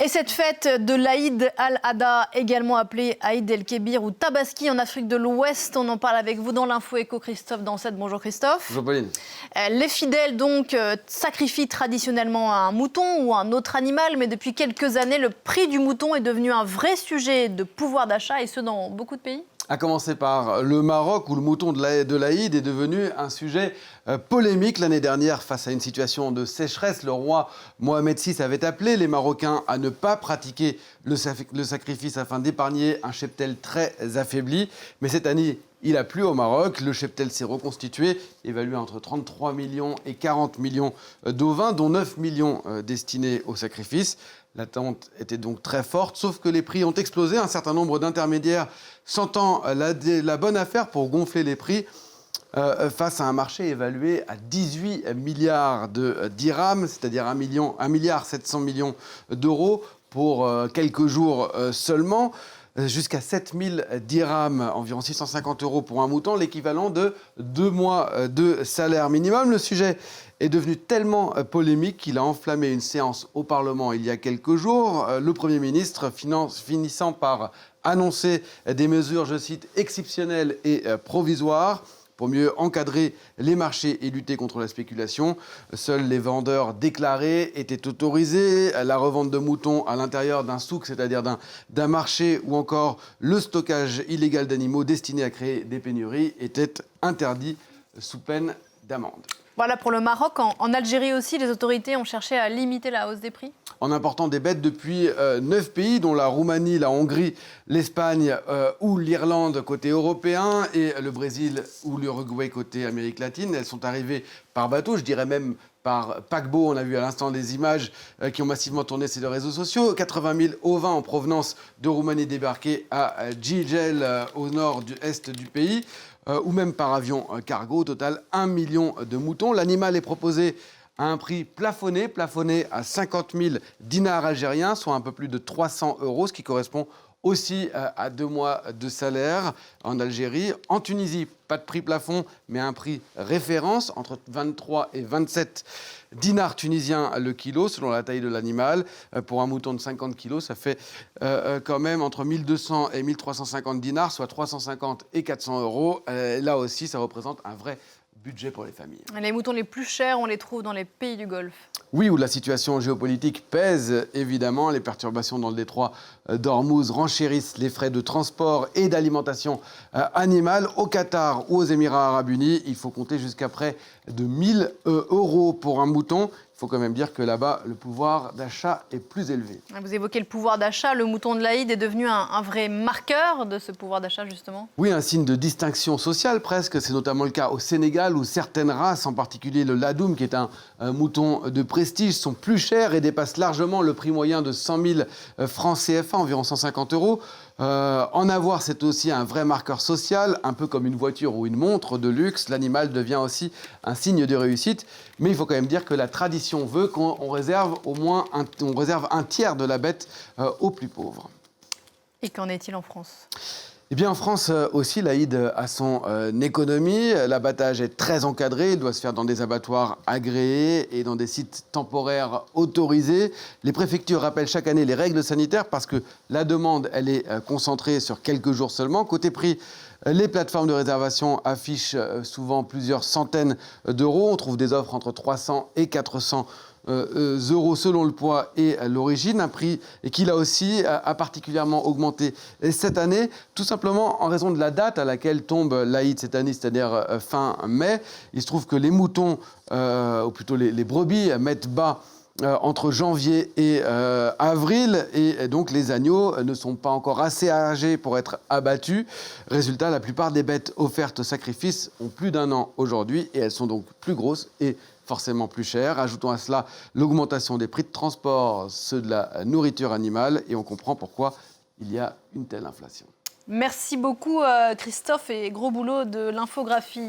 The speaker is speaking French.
Et cette fête de l'Aïd al-Adha, également appelée Aïd el-Kébir ou Tabaski en Afrique de l'Ouest, on en parle avec vous dans l'Info Éco. Christophe Dansette, bonjour Christophe. Bonjour Pauline. Les fidèles donc sacrifient traditionnellement un mouton ou un autre animal, mais depuis quelques années, le prix du mouton est devenu un vrai sujet de pouvoir d'achat, et ce dans beaucoup de pays. À commencer par le Maroc, où le mouton de l'Aïd est devenu un sujet polémique. L'année dernière, face à une situation de sécheresse, le roi Mohamed VI avait appelé les Marocains à ne pas pratiquer le sacrifice afin d'épargner un cheptel très affaibli. Mais cette année, il a plu au Maroc. Le cheptel s'est reconstitué, évalué entre 33 millions et 40 millions d'ovins, dont 9 millions destinés au sacrifice. L'attente était donc très forte, sauf que les prix ont explosé. Un certain nombre d'intermédiaires sentant la bonne affaire pour gonfler les prix face à un marché évalué à 18 milliards de dirhams, c'est-à-dire 1,7 milliard d'euros pour quelques jours seulement. Jusqu'à 7 000 dirhams, environ 650 € pour un mouton, l'équivalent de 2 mois de salaire minimum. Le sujet est devenu tellement polémique qu'il a enflammé une séance au Parlement il y a quelques jours. Le Premier ministre finissant par annoncer des mesures, je cite, exceptionnelles et provisoires pour mieux encadrer les marchés et lutter contre la spéculation. Seuls les vendeurs déclarés étaient autorisés. La revente de moutons à l'intérieur d'un souk, c'est-à-dire d'un marché, ou encore le stockage illégal d'animaux destinés à créer des pénuries, était interdit sous peine d'amende. Voilà pour le Maroc. En Algérie aussi, les autorités ont cherché à limiter la hausse des prix. En important des bêtes depuis 9 pays, dont la Roumanie, la Hongrie, l'Espagne ou l'Irlande côté européen, et le Brésil ou l'Uruguay côté Amérique latine. Elles sont arrivées par bateau, je dirais même par paquebot. On a vu à l'instant des images qui ont massivement tourné sur les réseaux sociaux. 80 000 ovins en provenance de Roumanie débarqués à Gigel, au nord-est du pays. Ou même par avion cargo. Au total, 1 million de moutons. L'animal est proposé à un prix plafonné à 50 000 dinars algériens, soit un peu plus de 300 €, ce qui correspond aussi à 2 mois de salaire en Algérie. En Tunisie, pas de prix plafond, mais un prix référence, entre 23 et 27 dinars tunisiens le kilo, selon la taille de l'animal. Pour un mouton de 50 kilos, ça fait quand même entre 1200 et 1350 dinars, soit 350 et 400 €. Là aussi, ça représente un vrai budget pour les familles. Les moutons les plus chers, on les trouve dans les pays du Golfe. Oui, où la situation géopolitique pèse, évidemment. Les perturbations dans le détroit d'Ormuz renchérissent les frais de transport et d'alimentation animale. Au Qatar ou aux Émirats arabes unis, il faut compter jusqu'à près de 1 000 € pour un mouton. Il faut quand même dire que là-bas, le pouvoir d'achat est plus élevé. Vous évoquez le pouvoir d'achat. Le mouton de l'Aïd est devenu un vrai marqueur de ce pouvoir d'achat, justement. Oui, un signe de distinction sociale presque. C'est notamment le cas au Sénégal, où certaines races, en particulier le Ladoum, qui est un mouton de prestige, sont plus chers et dépassent largement le prix moyen de 100 000 francs CFA, environ 150 €. En avoir, c'est aussi un vrai marqueur social, un peu comme une voiture ou une montre de luxe. L'animal devient aussi un signe de réussite. Mais il faut quand même dire que la tradition veut qu'on réserve un tiers de la bête aux plus pauvres. Et qu'en est-il en France ? Eh bien, en France aussi, l'Aïd a son économie. L'abattage est très encadré. Il doit se faire dans des abattoirs agréés et dans des sites temporaires autorisés. Les préfectures rappellent chaque année les règles sanitaires parce que la demande, elle est concentrée sur quelques jours seulement. Côté prix, les plateformes de réservation affichent souvent plusieurs centaines d'euros. On trouve des offres entre 300 et 400 € selon le poids et l'origine, un prix qui là aussi a particulièrement augmenté cette année, tout simplement en raison de la date à laquelle tombe l'Aïd cette année, c'est-à-dire fin mai. Il se trouve que les moutons, ou plutôt les brebis, mettent bas entre janvier et avril, et donc les agneaux ne sont pas encore assez âgés pour être abattus. Résultat, la plupart des bêtes offertes au sacrifice ont plus d'1 an aujourd'hui, et elles sont donc plus grosses et forcément plus chères. Ajoutons à cela l'augmentation des prix de transport, ceux de la nourriture animale, et on comprend pourquoi il y a une telle inflation. Merci beaucoup Christophe, et gros boulot de l'infographie.